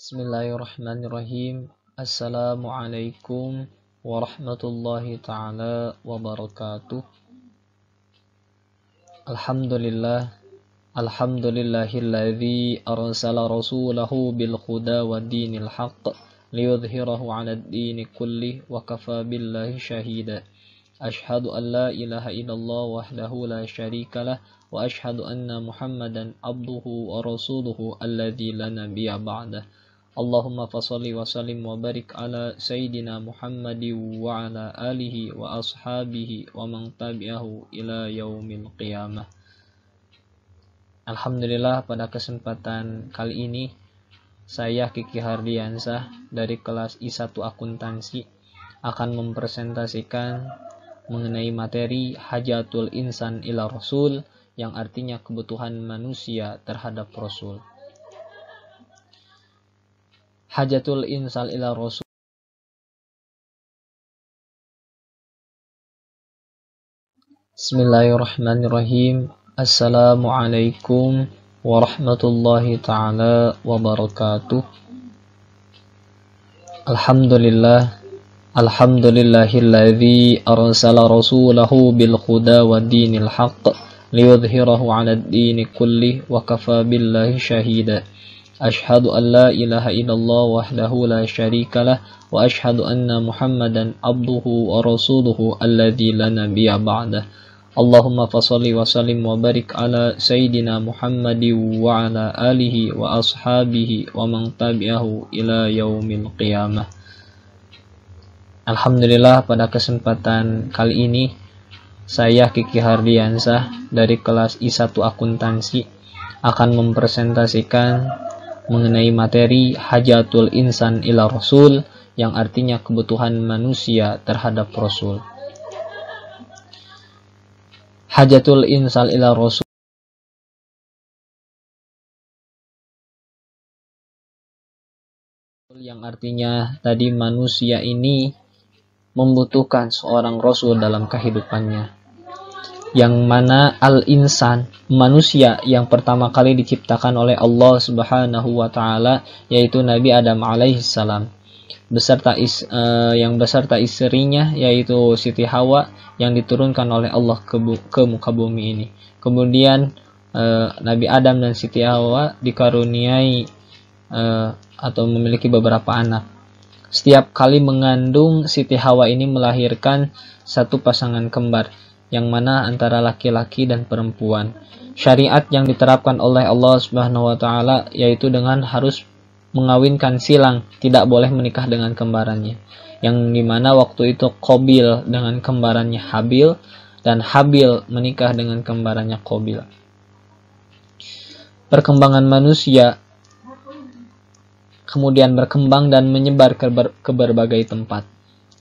Bismillahirrahmanirrahim. Assalamualaikum warahmatullahi ta'ala wabarakatuh. Alhamdulillahilladzi arsala rasulahu bil huda wa dinil haqq liyudhhirahu 'alad dini kulli wa kafa billahi syahida. Ashhadu an la ilaha illallah wahdahu la syarikalah wa ashhadu anna Muhammadan abduhu wa rasuluhu alladzi la nabiyya ba'dah. Allahumma fasalli wa sallim wa barik ala Sayyidina Muhammadi wa ala alihi wa ashabihi wa man tabi'ahu ila yaumil qiyamah. Alhamdulillah, pada kesempatan kali ini saya Kiki Hardiansah dari kelas I1 Akuntansi akan mempresentasikan mengenai materi Hajatul Insan ila Rasul, yang artinya kebutuhan manusia terhadap Rasul. Hajatul Insan ila Rasul. Bismillahirrahmanirrahim. Assalamualaikum warahmatullahi ta'ala wabarakatuh. Alhamdulillahilladzi arsala rasulahu bil huda wa dinil haqq liyudhhirahu 'alad dini kulli wa kafa billahi syahida. Ashhadu an la ilaha illallah wahdahu la syarikalah wa ashhadu anna Muhammadan abduhu wa rasuluhu alladzi la nabiyya ba'dah. Allahumma fasalli wa sallim wa barik ala Sayyidina Muhammadi wa ala alihi wa ashabihi wa man tabi'ahu ila yaumil qiyamah. Alhamdulillah, pada kesempatan kali ini saya Kiki Hardiansah dari kelas I1 Akuntansi akan mempresentasikan mengenai materi Hajatul Insan ila Rasul, yang artinya kebutuhan manusia terhadap Rasul. Hajatul Insan ila Rasul, yang artinya tadi manusia ini membutuhkan seorang Rasul dalam kehidupannya, yang mana al-insan, manusia yang pertama kali diciptakan oleh Allah Subhanahu wa taala, yaitu Nabi Adam alaihissalam beserta istrinya, yaitu Siti Hawa, yang diturunkan oleh Allah ke muka bumi ini. Kemudian Nabi Adam dan Siti Hawa dikaruniai atau memiliki beberapa anak. Setiap kali mengandung, Siti Hawa ini melahirkan satu pasangan kembar, yang mana antara laki-laki dan perempuan. Syariat yang diterapkan oleh Allah Subhanahu wa taala yaitu dengan harus mengawinkan silang, tidak boleh menikah dengan kembarannya. Yang dimana waktu itu Qabil dengan kembarannya Habil, dan Habil menikah dengan kembarannya Qabil. Perkembangan manusia kemudian berkembang dan menyebar ke berbagai tempat.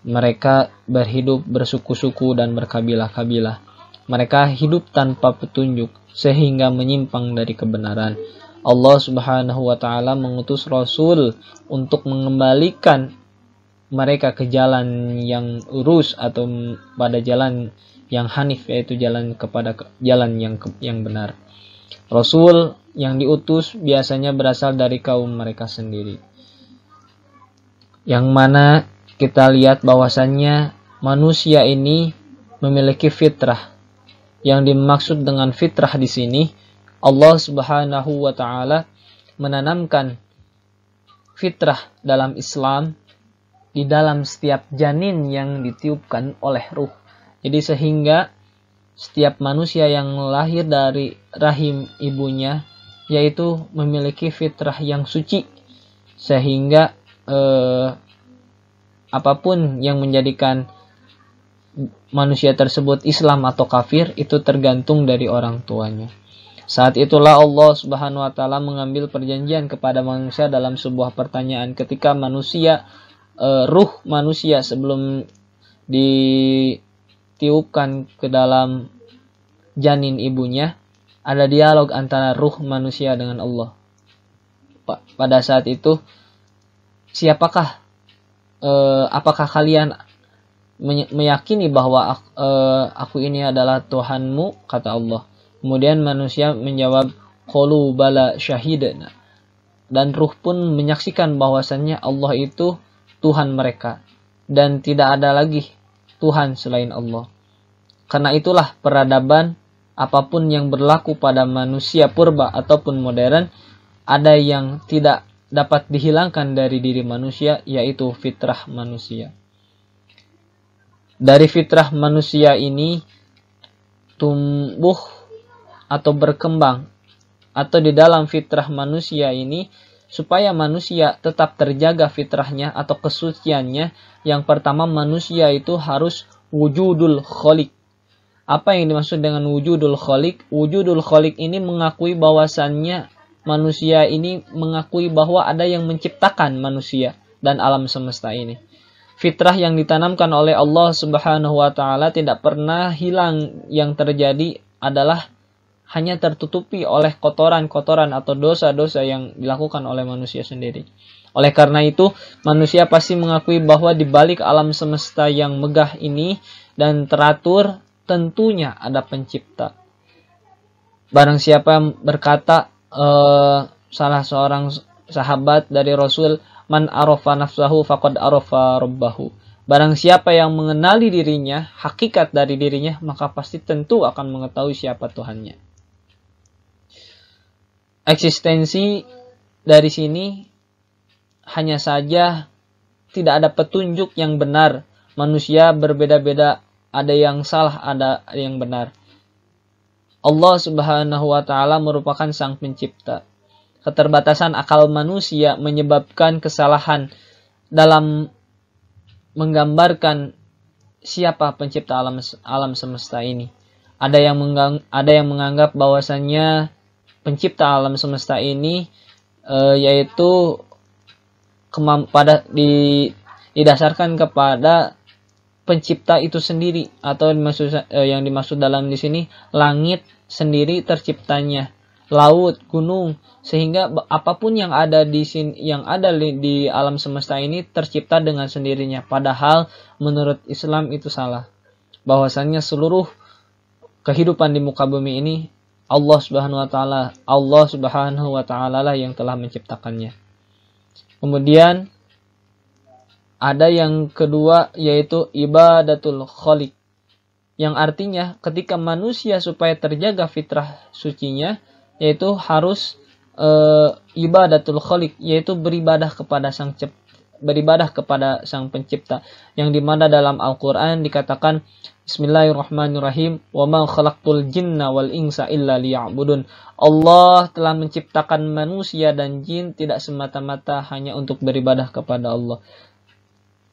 Mereka berhidup bersuku-suku dan berkabilah-kabilah. Mereka hidup tanpa petunjuk sehingga menyimpang dari kebenaran. Allah Subhanahu wa taala mengutus Rasul untuk mengembalikan mereka ke jalan yang lurus atau pada jalan yang hanif, yaitu jalan kepada jalan yang benar. Rasul yang diutus biasanya berasal dari kaum mereka sendiri, yang mana kita lihat bahwasannya manusia ini memiliki fitrah. Yang dimaksud dengan fitrah di sini, Allah Subhanahu wa taala menanamkan fitrah dalam Islam di dalam setiap janin yang ditiupkan oleh ruh. Jadi sehingga setiap manusia yang lahir dari rahim ibunya yaitu memiliki fitrah yang suci, sehingga apapun yang menjadikan manusia tersebut Islam atau kafir itu tergantung dari orang tuanya. Saat itulah Allah Subhanahu wa taala mengambil perjanjian kepada manusia dalam sebuah pertanyaan, ketika manusia ruh manusia sebelum ditiupkan ke dalam janin ibunya, ada dialog antara ruh manusia dengan Allah. Pada saat itu, apakah kalian meyakini bahwa aku ini adalah Tuhanmu, kata Allah. Kemudian manusia menjawab, qalu bala syahidna. dan ruh pun menyaksikan bahwasannya Allah itu Tuhan mereka dan tidak ada lagi Tuhan selain Allah. Karena itulah peradaban apapun yang berlaku pada manusia purba ataupun modern, ada yang tidak dapat dihilangkan dari diri manusia, yaitu fitrah manusia. Dari fitrah manusia ini tumbuh atau berkembang, atau di dalam fitrah manusia ini, supaya manusia tetap terjaga fitrahnya atau kesuciannya, yang pertama manusia itu harus wujudul khaliq. Apa yang dimaksud dengan wujudul khaliq? Wujudul khaliq ini mengakui bahwasannya manusia ini mengakui bahwa ada yang menciptakan manusia dan alam semesta ini. Fitrah yang ditanamkan oleh Allah Subhanahu wa taala tidak pernah hilang, yang terjadi adalah hanya tertutupi oleh kotoran-kotoran atau dosa-dosa yang dilakukan oleh manusia sendiri. Oleh karena itu, manusia pasti mengakui bahwa di balik alam semesta yang megah ini dan teratur, tentunya ada pencipta. Barang siapa yang berkata, salah seorang sahabat dari Rasul, man arafa nafsahu faqad arafa rabbahu. Barang siapa yang mengenali dirinya, hakikat dari dirinya, maka pasti tentu akan mengetahui siapa Tuhannya. Eksistensi dari sini hanya saja tidak ada petunjuk yang benar. Manusia berbeda-beda, ada yang salah, ada yang benar. Allah Subhanahu wa taala merupakan sang pencipta. Keterbatasan akal manusia menyebabkan kesalahan dalam menggambarkan siapa pencipta alam semesta ini. Ada yang menganggap bahwasannya pencipta alam semesta ini yaitu didasarkan kepada pencipta itu sendiri, atau yang dimaksud dalam di sini langit sendiri terciptanya, laut, gunung, sehingga apapun yang ada di sini, yang ada di alam semesta ini tercipta dengan sendirinya. Padahal menurut Islam itu salah. Bahwasannya seluruh kehidupan di muka bumi ini Allah Subhanahu wa taala lah yang telah menciptakannya. Kemudian ada yang kedua, yaitu ibadatul khaliq, yang artinya ketika manusia supaya terjaga fitrah sucinya, yaitu harus ibadatul khaliq, yaitu beribadah kepada sang pencipta, yang dimana dalam Al-Quran dikatakan Bismillahirrahmanirrahim, wa ma khalaqtul jinna wal insa illa liya'budun. Allah telah menciptakan manusia dan jin tidak semata-mata hanya untuk beribadah kepada Allah.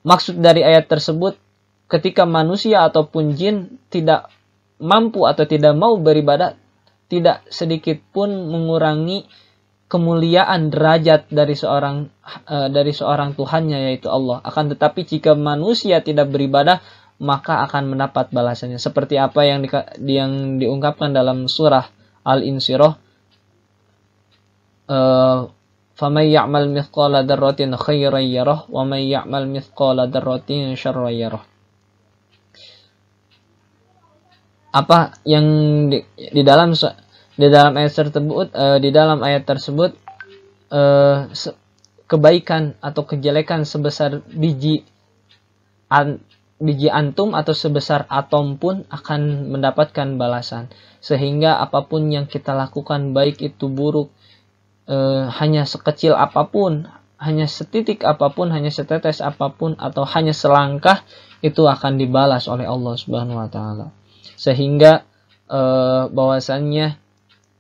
Maksud dari ayat tersebut, ketika manusia ataupun jin tidak mampu atau tidak mau beribadah, tidak sedikit pun mengurangi kemuliaan derajat dari seorang Tuhannya, yaitu Allah. Akan tetapi jika manusia tidak beribadah, maka akan mendapat balasannya. Seperti apa yang diungkapkan dalam surah Al-Insyirah, فَمَنْ يَعْمَلْ مِثْقَالَ ذَرَّةٍ خَيْرًا يَرَهُ وَمَنْ يَعْمَلْ مِثْقَالَ ذَرَّةٍ شَرًّا يَرَهُ. Apa yang di dalam ayat tersebut, kebaikan atau kejelekan sebesar biji antum atau sebesar atom pun akan mendapatkan balasan. Sehingga apapun yang kita lakukan, baik itu buruk, hanya sekecil apapun, hanya setitik apapun, hanya setetes apapun, atau hanya selangkah, itu akan dibalas oleh Allah Subhanahu wa taala. Sehingga bahwasannya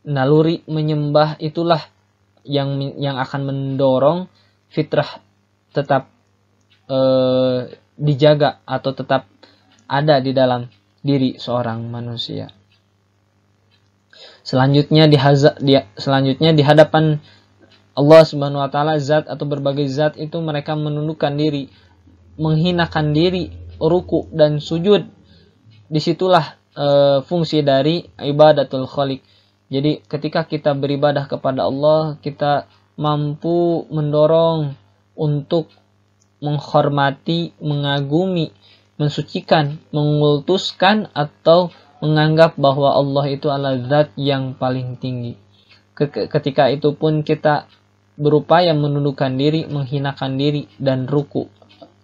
naluri menyembah itulah yang akan mendorong fitrah tetap dijaga atau tetap ada di dalam diri seorang manusia. Selanjutnya di hadapan Allah Subhanahu wa taala, zat atau berbagai zat itu mereka menundukkan diri, menghinakan diri, ruku dan sujud. Disitulah fungsi dari ibadatul khaliq. Jadi ketika kita beribadah kepada Allah, kita mampu mendorong untuk menghormati, mengagumi, mensucikan, mengultuskan, atau menganggap bahwa Allah itu adalah zat yang paling tinggi. Ketika itu pun kita berupaya menundukkan diri, menghinakan diri, dan ruku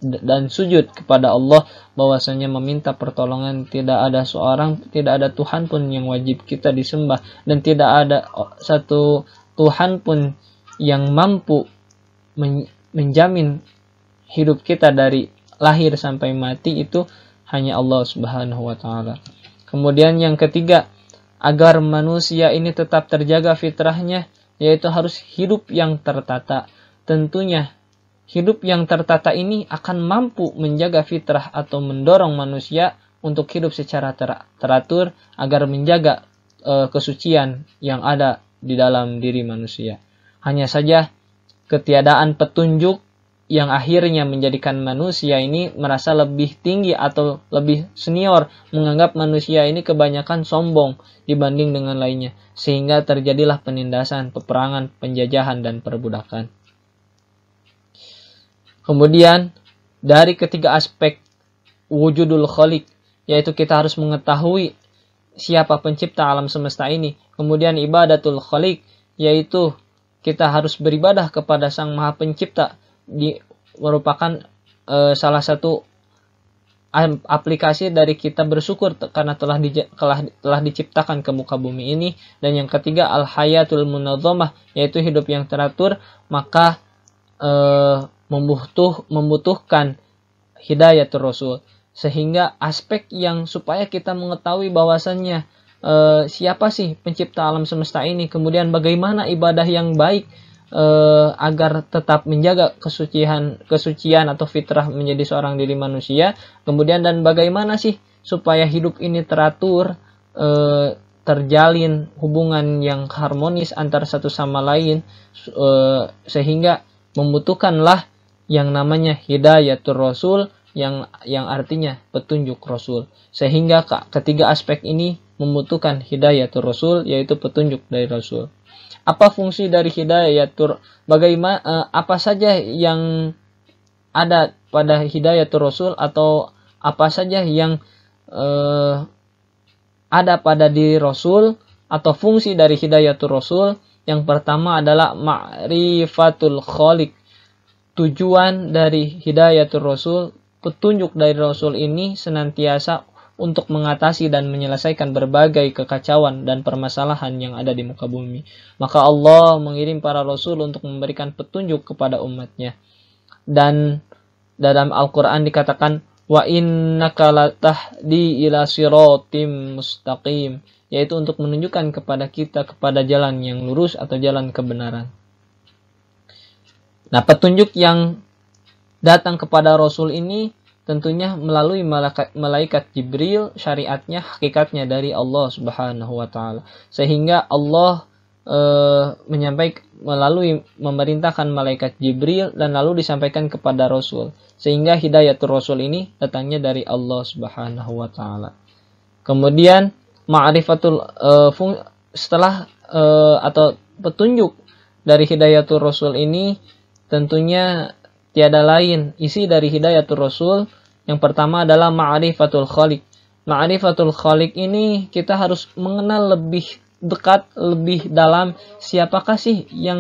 dan sujud kepada Allah, bahwasanya meminta pertolongan tidak ada Tuhan pun yang wajib kita disembah, dan tidak ada satu Tuhan pun yang mampu menjamin hidup kita dari lahir sampai mati, itu hanya Allah Subhanahu wa taala. Kemudian yang ketiga, agar manusia ini tetap terjaga fitrahnya, yaitu harus hidup yang tertata. Tentunya hidup yang tertata ini akan mampu menjaga fitrah atau mendorong manusia untuk hidup secara teratur agar menjaga kesucian yang ada di dalam diri manusia. Hanya saja ketiadaan petunjuk yang akhirnya menjadikan manusia ini merasa lebih tinggi atau lebih senior, menganggap manusia ini kebanyakan sombong dibanding dengan lainnya, sehingga terjadilah penindasan, peperangan, penjajahan, dan perbudakan. Kemudian dari ketiga aspek wujudul khaliq, yaitu kita harus mengetahui siapa pencipta alam semesta ini. Kemudian ibadatul khaliq, yaitu kita harus beribadah kepada Sang Maha Pencipta, merupakan salah satu aplikasi dari kita bersyukur karena telah diciptakan ke muka bumi ini. Dan yang ketiga al-hayatul munadzamah, yaitu hidup yang teratur, maka membutuhkan hidayatul rasul, sehingga aspek yang supaya kita mengetahui bahwasannya siapa sih pencipta alam semesta ini, kemudian bagaimana ibadah yang baik agar tetap menjaga kesucian atau fitrah menjadi seorang diri manusia, kemudian dan bagaimana sih supaya hidup ini teratur, terjalin hubungan yang harmonis antara satu sama lain, sehingga membutuhkanlah yang namanya hidayatul rasul, yang artinya petunjuk rasul. Sehingga ketiga aspek ini membutuhkan hidayatul rasul, yaitu petunjuk dari rasul. Apa fungsi dari hidayatul? Bagaimana apa saja yang ada pada hidayatul rasul, atau apa saja yang ada pada diri rasul, atau fungsi dari hidayatul rasul? Yang pertama adalah ma'rifatul khaliq. Tujuan dari hidayatul rasul, petunjuk dari rasul ini senantiasa untuk mengatasi dan menyelesaikan berbagai kekacauan dan permasalahan yang ada di muka bumi. Maka Allah mengirim para rasul untuk memberikan petunjuk kepada umatnya. Dan dalam Al-Quran dikatakan, wa innaka latahdi ila siratim mustaqim, yaitu untuk menunjukkan kepada kita kepada jalan yang lurus atau jalan kebenaran. Nah, petunjuk yang datang kepada Rasul ini tentunya melalui malaikat Jibril, syariatnya, hakikatnya dari Allah Subhanahu wa taala. Sehingga Allah memerintahkan malaikat Jibril dan lalu disampaikan kepada Rasul. Sehingga hidayatul Rasul ini datangnya dari Allah Subhanahu wa taala. Kemudian ma'rifatul setelah atau petunjuk dari hidayatul Rasul ini, tentunya tiada lain isi dari hidayatul Rasul. Yang pertama adalah ma'rifatul khaliq. Ma'rifatul khaliq ini kita harus mengenal lebih dekat, lebih dalam, siapakah sih yang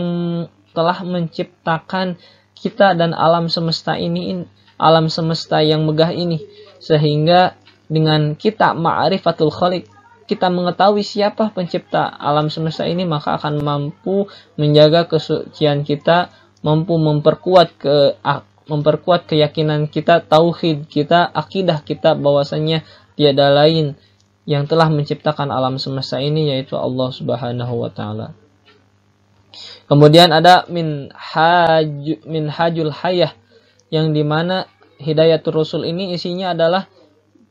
telah menciptakan kita dan alam semesta ini, alam semesta yang megah ini. Sehingga dengan kita ma'rifatul khaliq, kita mengetahui siapa pencipta alam semesta ini, maka akan mampu menjaga kesucian kita, mampu memperkuat keyakinan kita, tauhid kita, akidah kita, bahwasannya tiada lain yang telah menciptakan alam semesta ini, yaitu Allah Subhanahu wa taala. Kemudian ada minhajul hayah, yang dimana hidayatul rasul ini isinya adalah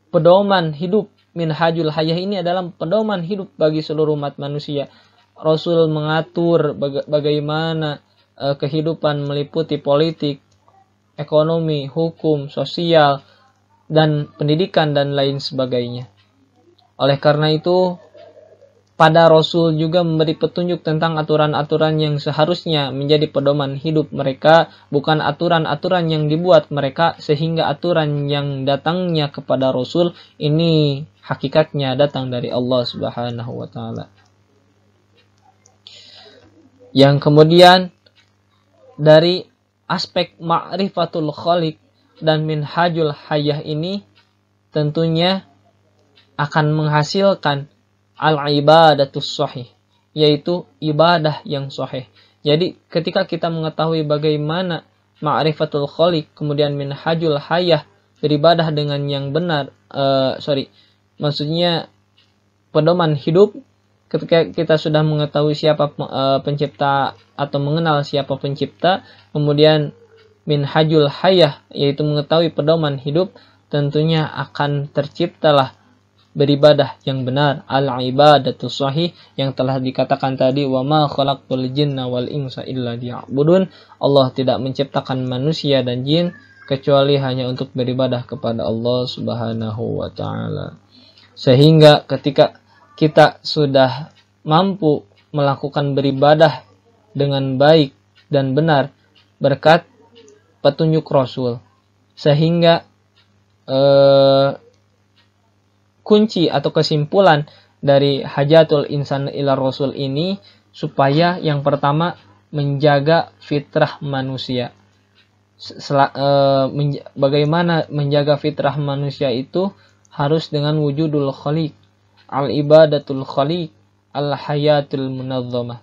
pedoman hidup. Minhajul hayah ini adalah pedoman hidup bagi seluruh umat manusia. Rasul mengatur bagaimana kehidupan meliputi politik, ekonomi, hukum, sosial, dan pendidikan, dan lain sebagainya. Oleh karena itu, pada Rasul juga memberi petunjuk tentang aturan-aturan yang seharusnya menjadi pedoman hidup mereka, bukan aturan-aturan yang dibuat mereka, sehingga aturan yang datangnya kepada Rasul ini hakikatnya datang dari Allah Subhanahu wa taala. Yang kemudian dari aspek ma'rifatul khaliq dan minhajul hayah ini tentunya akan menghasilkan al-ibadatus sahih, yaitu ibadah yang sahih. Jadi ketika kita mengetahui bagaimana ma'rifatul khaliq kemudian minhajul hayah, beribadah dengan yang benar, maksudnya pedoman hidup, ketika kita sudah mengetahui siapa pencipta atau mengenal siapa pencipta, kemudian minhajul hayah yaitu mengetahui pedoman hidup, tentunya akan terciptalah beribadah yang benar, al-ibadatus sahih, yang telah dikatakan tadi, wa ma khalaqtul jinna wal insa illa liya'budun. Allah tidak menciptakan manusia dan jin kecuali hanya untuk beribadah kepada Allah Subhanahu wa taala. Sehingga ketika kita sudah mampu melakukan beribadah dengan baik dan benar berkat petunjuk Rasul, sehingga kunci atau kesimpulan dari hajatul insan ila Rasul ini, supaya yang pertama menjaga fitrah manusia. Bagaimana menjaga fitrah manusia itu harus dengan wujudul khaliq, al-ibadatul khaliq, al-hayatul munazzamah.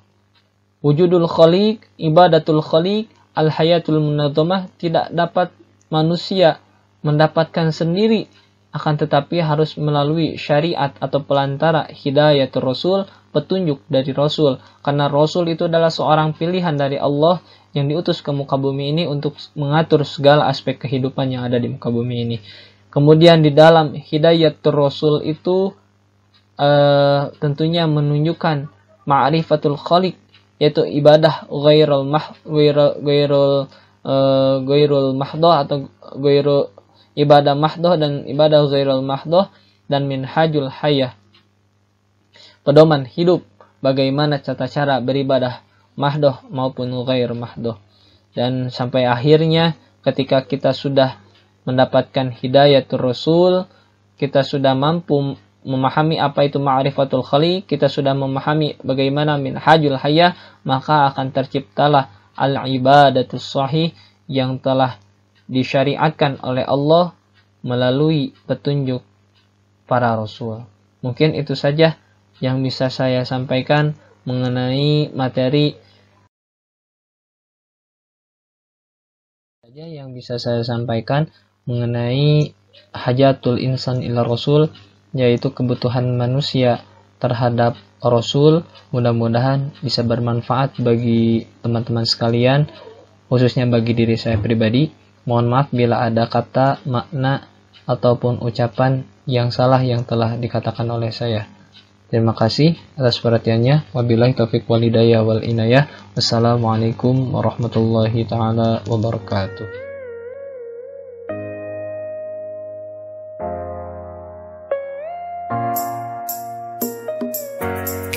Wujudul khaliq, ibadatul khaliq, al-hayatul munazzamah tidak dapat manusia mendapatkan sendiri, akan tetapi harus melalui syariat atau pelantara hidayatul Rasul, petunjuk dari Rasul. Karena Rasul itu adalah seorang pilihan dari Allah yang diutus ke muka bumi ini untuk mengatur segala aspek kehidupan yang ada di muka bumi ini. Kemudian di dalam hidayatul Rasul itu tentunya menunjukkan ma'rifatul khaliq, yaitu ibadah ghairul mahdoh atau ibadah mahdoh dan ibadah ghairul mahdoh, dan minhajul hayah, pedoman hidup bagaimana tata cara beribadah mahdoh maupun ghair mahdoh. Dan sampai akhirnya ketika kita sudah mendapatkan hidayatul Rasul, kita sudah mampu memahami apa itu ma'rifatul khaliq, kita sudah memahami bagaimana minhajul hayah, maka akan terciptalah al-ibadatus sahih yang telah disyariatkan oleh Allah melalui petunjuk para Rasul. Mungkin itu saja yang bisa saya sampaikan mengenai materi hajatul insan ila Rasul, yaitu kebutuhan manusia terhadap Rasul. Mudah-mudahan bisa bermanfaat bagi teman-teman sekalian, khususnya bagi diri saya pribadi. Mohon maaf bila ada kata, makna, ataupun ucapan yang salah yang telah dikatakan oleh saya. Terima kasih atas perhatiannya. Wabillahi taufiq wal hidayah wal inayah. Wassalamualaikum warahmatullahi taala wabarakatuh.